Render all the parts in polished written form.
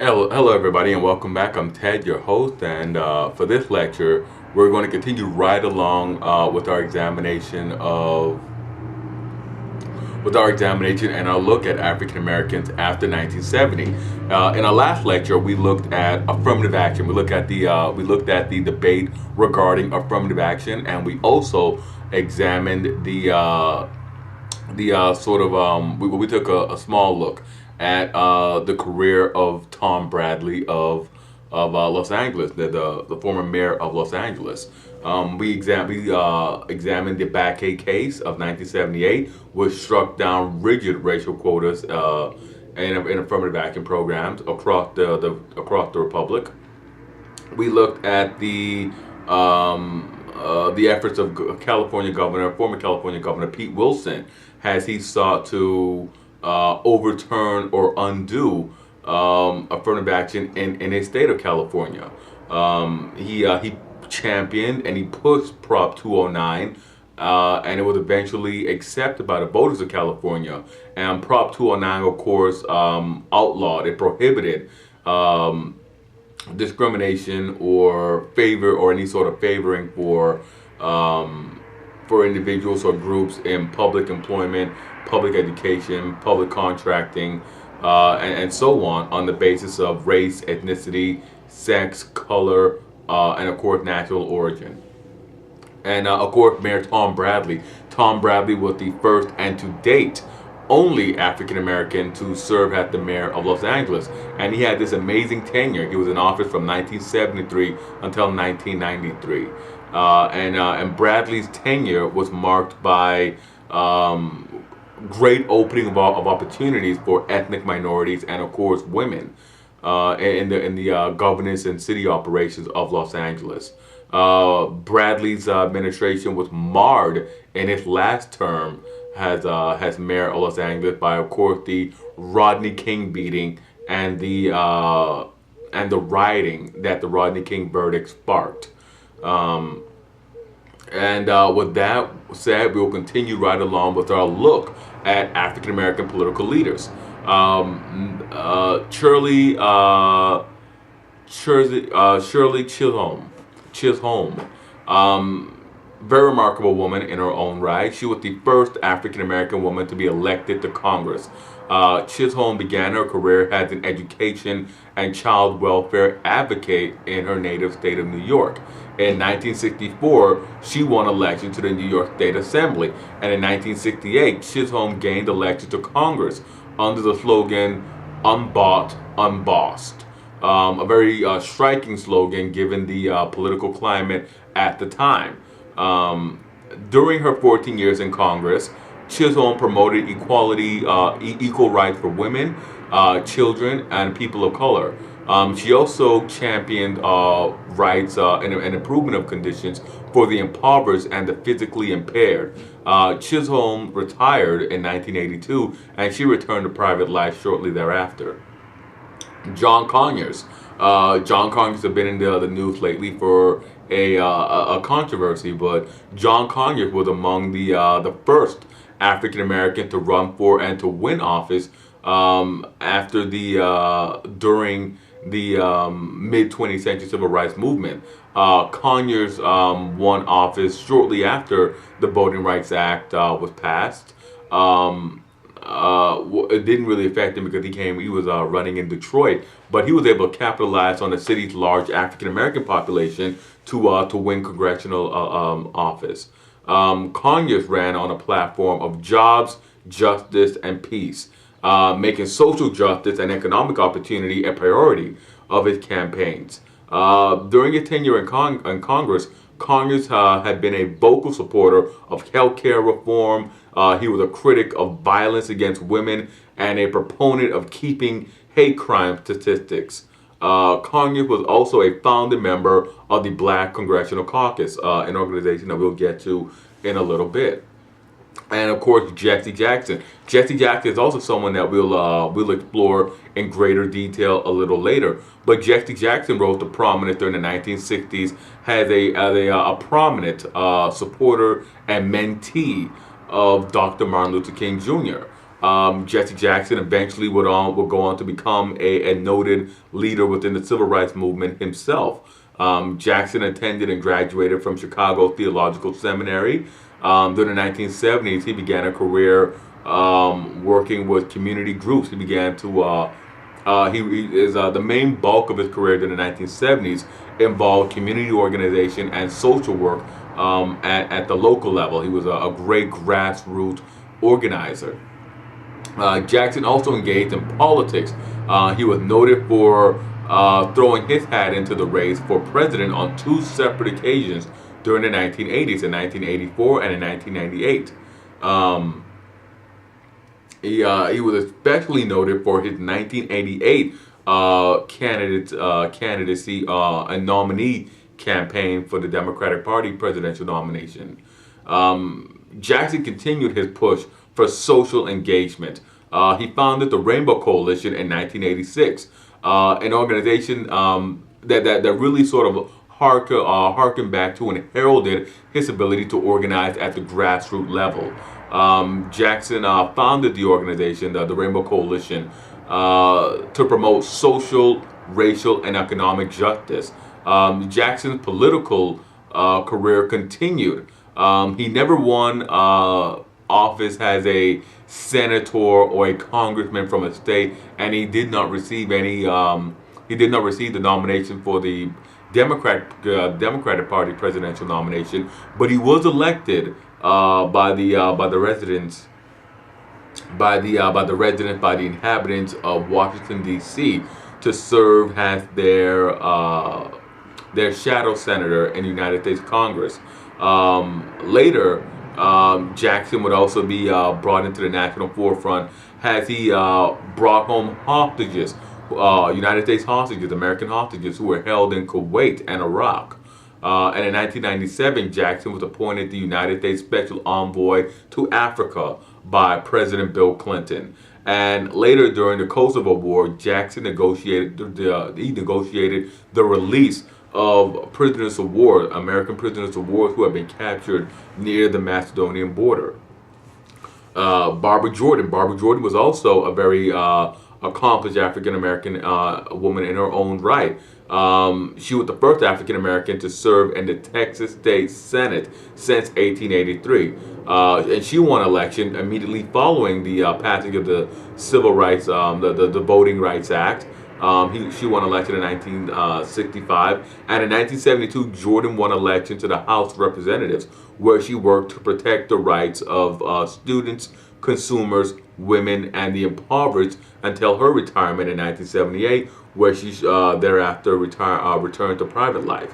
Hello, everybody, and welcome back. I'm Ted, your host, and for this lecture, we're going to continue right along with our examination and our look at African Americans after 1970. In our last lecture, we looked at affirmative action. We looked at the debate regarding affirmative action, and we also examined the sort of we took a small look at the career of Tom Bradley of Los Angeles, the former mayor of Los Angeles. We examined the Backay case of 1978, which struck down rigid racial quotas in affirmative action programs across the republic. We looked at the efforts of former California Governor Pete Wilson, as he sought to overturn or undo affirmative action in a state of California. He championed and he pushed Prop 209, and it was eventually accepted by the voters of California. And Prop 209, of course, outlawed, it prohibited discrimination or favor or any sort of favoring for individuals or groups in public employment, public education, public contracting, and so on the basis of race, ethnicity, sex, color, and of course national origin. And of course, Mayor Tom Bradley. Tom Bradley was the first and to date only African American to serve as the mayor of Los Angeles, and he had this amazing tenure. He was in office from 1973 until 1993, and Bradley's tenure was marked by great opening of opportunities for ethnic minorities and of course women in the governance and city operations of Los Angeles. Bradley's administration was marred in its last term as mayor of Los Angeles by, of course, the Rodney King beating and the rioting that the Rodney King verdict sparked. With that said, we will continue right along with our look at African American political leaders. Shirley Chisholm, very remarkable woman in her own right. She was the first African American woman to be elected to Congress. Chisholm began her career as an education and child welfare advocate in her native state of New York. In 1964, she won election to the New York State Assembly, and in 1968, Chisholm gained election to Congress under the slogan "Unbought, Unbossed." A very striking slogan given the political climate at the time. During her 14 years in Congress, Chisholm promoted equal rights for women, children, and people of color. She also championed rights and improvement of conditions for the impoverished and the physically impaired. Chisholm retired in 1982, and she returned to private life shortly thereafter. John Conyers. John Conyers has been in the news lately for a controversy, but John Conyers was among the first African American to run for and to win office after during the mid 20th century civil rights movement. Conyers won office shortly after the Voting Rights Act was passed. It didn't really affect him because he was running in Detroit, but he was able to capitalize on the city's large African American population to win congressional office. Conyers ran on a platform of jobs, justice, and peace, making social justice and economic opportunity a priority of his campaigns. During his tenure in Congress, Conyers had been a vocal supporter of healthcare reform. He was a critic of violence against women and a proponent of keeping hate crime statistics. Conyers was also a founding member of the Black Congressional Caucus, an organization that we'll get to in a little bit. And of course, Jesse Jackson. Jesse Jackson is also someone that we'll explore in greater detail a little later. But Jesse Jackson rose to prominence during the 1960s as a prominent supporter and mentee of Dr. Martin Luther King Jr. Jesse Jackson eventually would go on to become a noted leader within the civil rights movement himself. Jackson attended and graduated from Chicago Theological Seminary. During the 1970s, he began a career working with community groups. He began to the main bulk of his career during the 1970s involved community organization and social work at the local level. He was a great grassroots organizer. Jackson also engaged in politics. He was noted for throwing his hat into the race for president on two separate occasions during the 1980s, in 1984 and in 1998. He was especially noted for his 1988 candidacy and nominee campaign for the Democratic Party presidential nomination. Jackson continued his push for social engagement. He founded the Rainbow Coalition in 1986, an organization that really sort of harkened back to and heralded his ability to organize at the grassroots level. Jackson founded the organization, the Rainbow Coalition, to promote social, racial, and economic justice. Jackson's political career continued. He never won office as a senator or a congressman from a state, and he did not receive any. He did not receive the nomination for the Democratic Party presidential nomination, but he was elected by the residents, by the inhabitants of Washington D.C. to serve as their shadow senator in the United States Congress. Later, Jackson would also be brought into the national forefront as he brought home hostages, United States hostages, American hostages who were held in Kuwait and Iraq. And in 1997, Jackson was appointed the United States Special Envoy to Africa by President Bill Clinton. And later, during the Kosovo War, Jackson negotiated the release of prisoners of war, American prisoners of war who had been captured near the Macedonian border. Barbara Jordan was also a very accomplished African American woman in her own right. She was the first African American to serve in the Texas State Senate since 1883, and she won election immediately following the passage of the Civil Rights, the Voting Rights Act. She won election in 1965, and in 1972, Jordan won election to the House of Representatives, where she worked to protect the rights of students, consumers, women, and the impoverished until her retirement in 1978, where she thereafter returned to private life.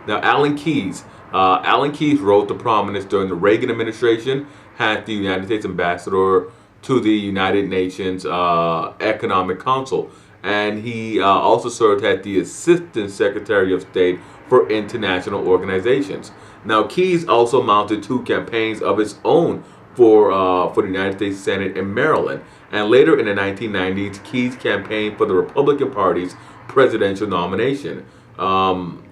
Now, Alan Keyes rose to prominence during the Reagan administration, as the United States ambassador to the United Nations Economic Council. And he also served as the Assistant Secretary of State for International Organizations. Now, Keyes also mounted two campaigns of his own for the United States Senate in Maryland. And later in the 1990s, Keyes campaigned for the Republican Party's presidential nomination. And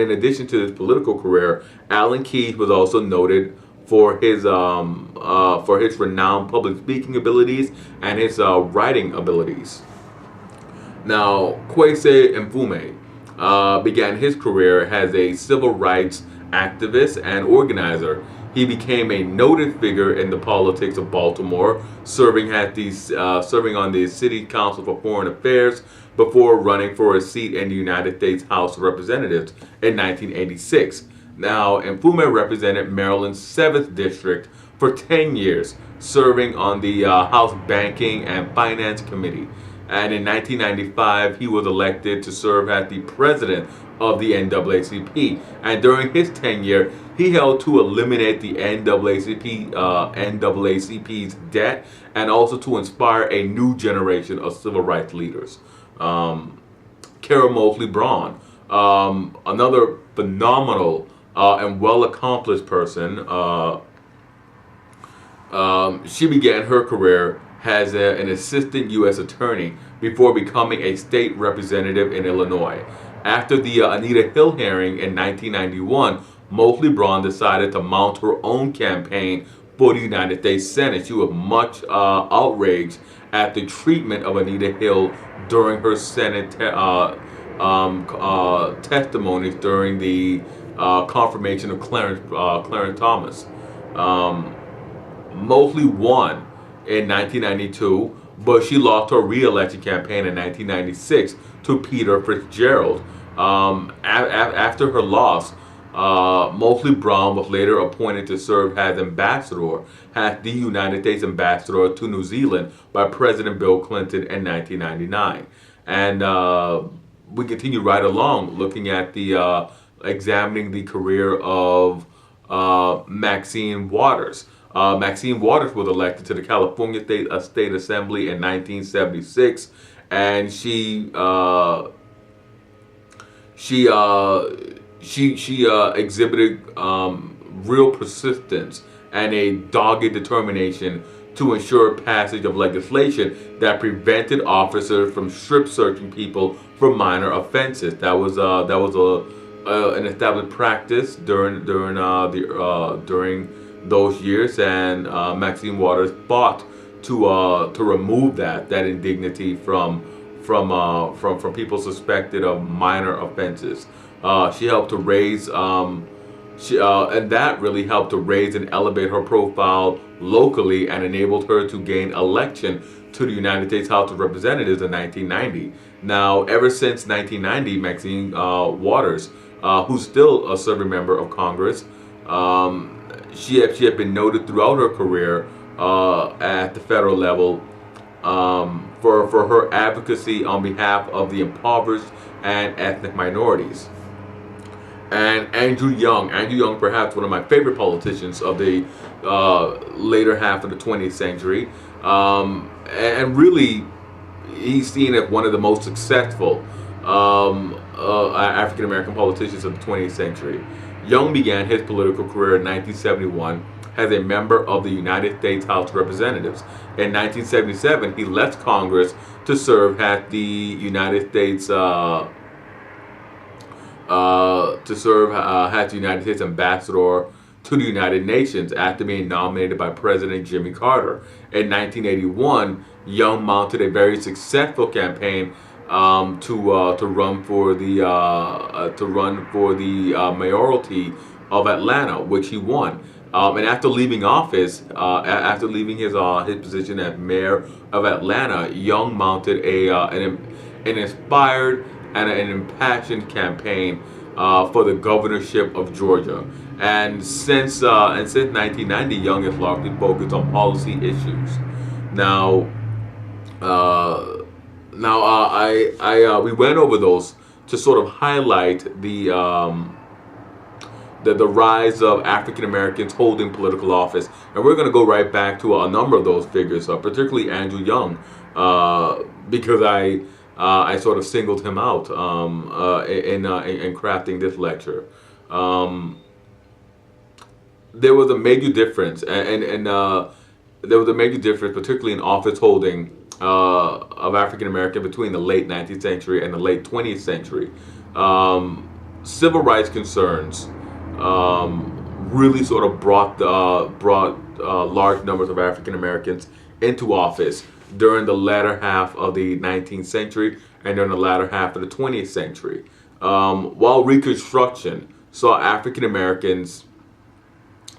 in addition to his political career, Alan Keyes was also noted for his renowned public speaking abilities and his writing abilities. Now, Kwesi Mfume began his career as a civil rights activist and organizer. He became a noted figure in the politics of Baltimore, serving on the City Council for Foreign Affairs before running for a seat in the United States House of Representatives in 1986. Now, Mfume represented Maryland's 7th District for 10 years, serving on the House Banking and Finance Committee. And in 1995, he was elected to serve as the president of the NAACP. And during his tenure, he helped to eliminate the NAACP's debt and also to inspire a new generation of civil rights leaders. Kara Mosley Braun, another phenomenal and well-accomplished person. She began her career as an assistant U.S. attorney before becoming a state representative in Illinois. After the Anita Hill hearing in 1991, Mosley Braun decided to mount her own campaign for the United States Senate. She was much outraged at the treatment of Anita Hill during her Senate testimonies during the confirmation of Clarence Thomas. Mosley won in 1992, but she lost her re-election campaign in 1996 to Peter Fitzgerald. After her loss, Mosley Brown was later appointed to serve as the United States ambassador to New Zealand by President Bill Clinton in 1999. And we continue right along looking at examining the career of Maxine Waters. Maxine Waters was elected to the California State Assembly in 1976, and she exhibited real persistence and a dogged determination to ensure passage of legislation that prevented officers from strip searching people for minor offenses. That was an established practice during those years, and Maxine Waters fought to remove that indignity from people suspected of minor offenses. She helped to raise and that really helped to raise and elevate her profile locally and enabled her to gain election to the United States House of Representatives in 1990. Now, ever since 1990, Maxine Waters, who's still a serving member of Congress, she had been noted throughout her career at the federal level for her advocacy on behalf of the impoverished and ethnic minorities. And Andrew Young, perhaps one of my favorite politicians of the later half of the 20th century, and really he's seen as one of the most successful African American politicians of the 20th century. Young began his political career in 1971 as a member of the United States House of Representatives. In 1977, he left Congress to serve as the United States ambassador to the United Nations after being nominated by President Jimmy Carter. In 1981, Young mounted a very successful campaign to run for the mayoralty of Atlanta, which he won. And after leaving office, after leaving his position as mayor of Atlanta, Young mounted an inspired and an impassioned campaign for the governorship of Georgia. And since 1990, Young has largely focused on policy issues. We went over those to sort of highlight the rise of African Americans holding political office, and we're going to go right back to a number of those figures, particularly Andrew Young, because I sort of singled him out in crafting this lecture. There was a major difference, and there was a major difference, particularly in office holding of African American between the late 19th century and the late 20th century. Civil rights concerns really sort of brought large numbers of African Americans into office during the latter half of the 19th century and during the latter half of the 20th century. While Reconstruction saw African Americans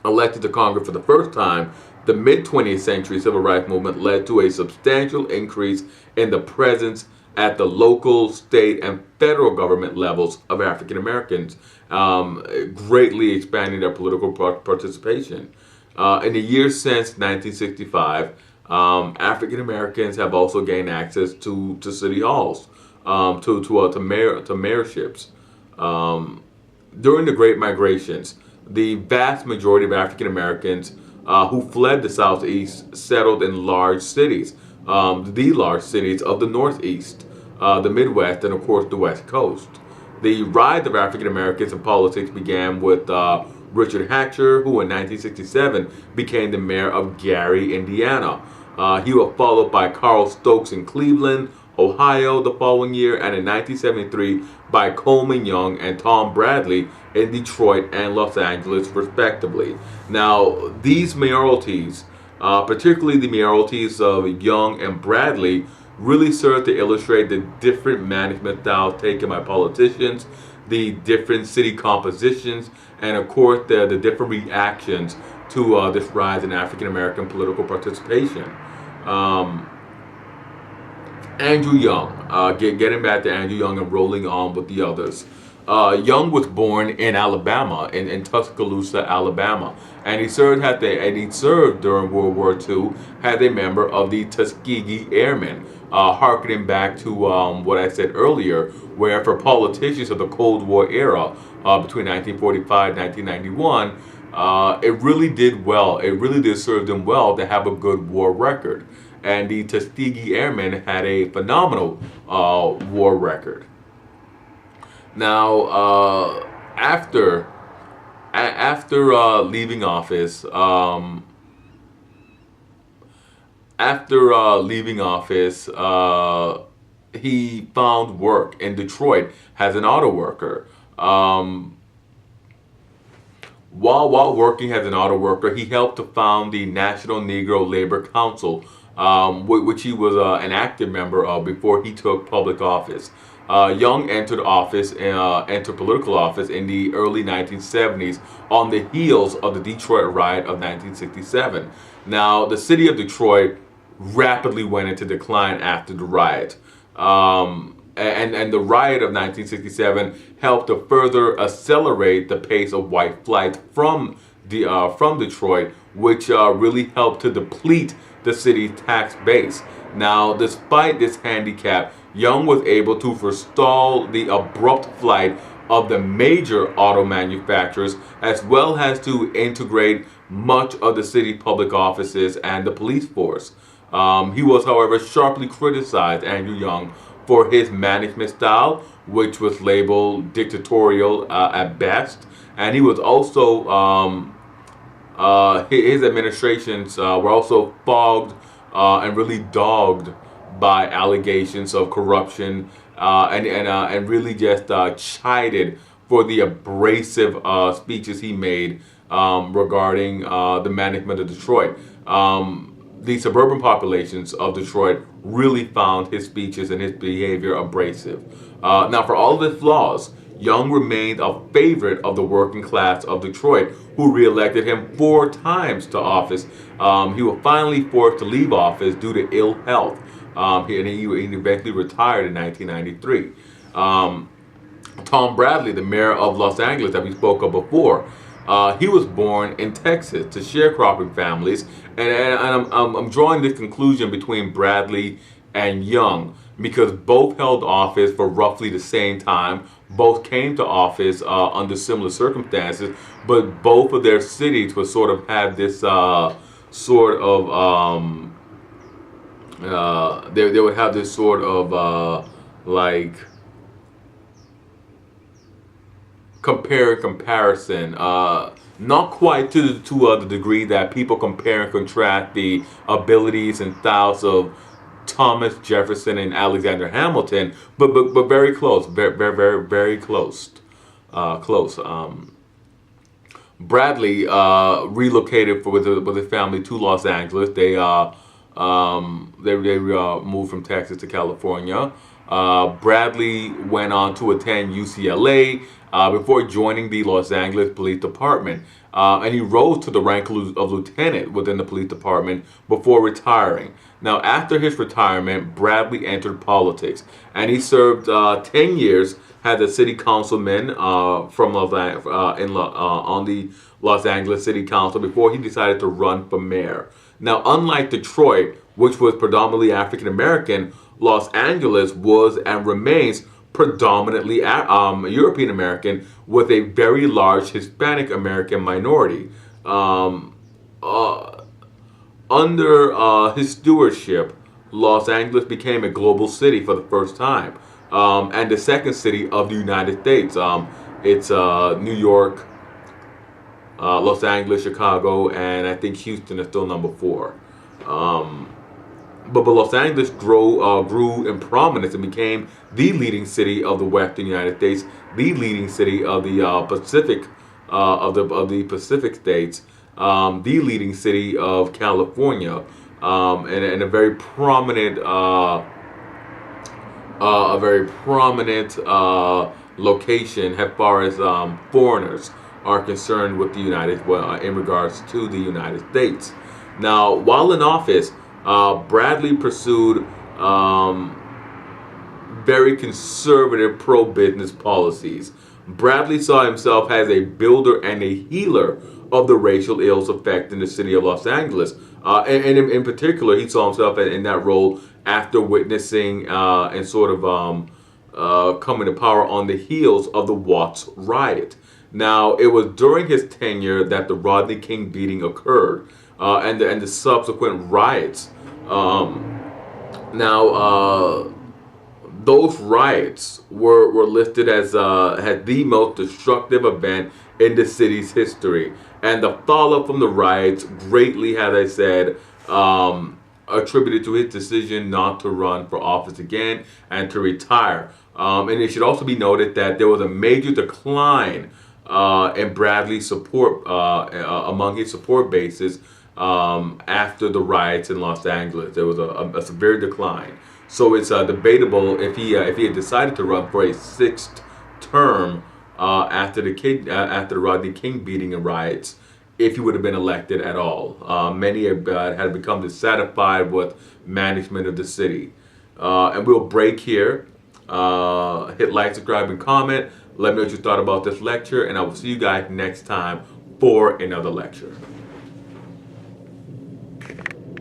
elected to Congress for the first time, the mid-20th century civil rights movement led to a substantial increase in the presence at the local, state, and federal government levels of African Americans, greatly expanding their political participation. In the years since 1965, African Americans have also gained access to city halls, to mayorships. During the Great Migrations, the vast majority of African Americans who fled the Southeast settled in large cities, the large cities of the Northeast, the Midwest, and of course the West Coast. The rise of African Americans in politics began with Richard Hatcher, who in 1967 became the mayor of Gary, Indiana. He was followed by Carl Stokes in Cleveland, Ohio the following year, and in 1973 by Coleman Young and Tom Bradley in Detroit and Los Angeles, respectively. Now, these mayoralties, particularly the mayoralties of Young and Bradley, really serve to illustrate the different management styles taken by politicians, the different city compositions, and of course the different reactions to this rise in African American political participation. Andrew Young, getting back to Andrew Young and rolling on with the others. Young was born in Alabama, in Tuscaloosa, Alabama, and he served during World War II as a member of the Tuskegee Airmen, harkening back to what I said earlier, where for politicians of the Cold War era, between 1945 and 1991, it really did well. It really did serve them well to have a good war record. And the Tuskegee Airmen had a phenomenal war record. Now, after leaving office, he found work in Detroit as an auto worker. While working as an auto worker, he helped to found the National Negro Labor Council, which he was an active member of before he took public office. Young entered political office in the early 1970s on the heels of the Detroit riot of 1967. Now, the city of Detroit rapidly went into decline after the riot. And the riot of 1967 helped to further accelerate the pace of white flight from Detroit, which really helped to deplete the city's tax base. Now, despite this handicap, Young was able to forestall the abrupt flight of the major auto manufacturers, as well as to integrate much of the city public offices and the police force. He was, however, sharply criticized, Andrew Young, for his management style, which was labeled dictatorial at best, and he was also his administrations were also fogged and really dogged by allegations of corruption and really just chided for the abrasive speeches he made regarding the management of Detroit. The suburban populations of Detroit really found his speeches and his behavior abrasive. Now, for all of his flaws, Young remained a favorite of the working class of Detroit, who reelected him 4 times to office. He was finally forced to leave office due to ill health, and he eventually retired in 1993. Tom Bradley, the mayor of Los Angeles that we spoke of before, he was born in Texas to sharecropping families, and I'm drawing this conclusion between Bradley and Young because both held office for roughly the same time. Both came to office under similar circumstances, but both of their cities would sort of have this they would have this sort of like comparison, not quite to the degree that people compare and contrast the abilities and styles of Thomas Jefferson and Alexander Hamilton, but very close, very close. Bradley relocated with his family to Los Angeles. They moved from Texas to California. Bradley went on to attend UCLA before joining the Los Angeles Police Department, and he rose to the rank of lieutenant within the police department before retiring. Now, after his retirement, Bradley entered politics, and he served 10 years as a city councilman on the Los Angeles City Council before he decided to run for mayor. Now, unlike Detroit, which was predominantly African American, Los Angeles was and remains predominantly European American with a very large Hispanic American minority. Under his stewardship, Los Angeles became a global city for the first time, and the second city of the United States. It's New York, Los Angeles, Chicago, and I think Houston is still number 4. but Los Angeles grew in prominence and became the leading city of the Western United States, the leading city of the Pacific of the Pacific states, the leading city of California, and a very prominent location as far as foreigners are concerned with the in regards to the United States. Now, while in office, Bradley pursued very conservative pro-business policies. Bradley saw himself as a builder and a healer of the racial ills affecting the city of Los Angeles. And in particular, he saw himself in that role after witnessing and sort of coming to power on the heels of the Watts riot. Now, it was during his tenure that the Rodney King beating occurred, and the subsequent riots. Those riots were listed as the most destructive event in the city's history, and the fallout from the riots greatly, as I said, attributed to his decision not to run for office again and to retire. And it should also be noted that there was a major decline in Bradley's support among his support bases after the riots in Los Angeles. There was a severe decline. So it's debatable if he had decided to run for a sixth term after the Rodney King beating and riots, if he would have been elected at all. Many had become dissatisfied with management of the city. And we'll break here. Hit like, subscribe, and comment. Let me know what you thought about this lecture, and I will see you guys next time for another lecture.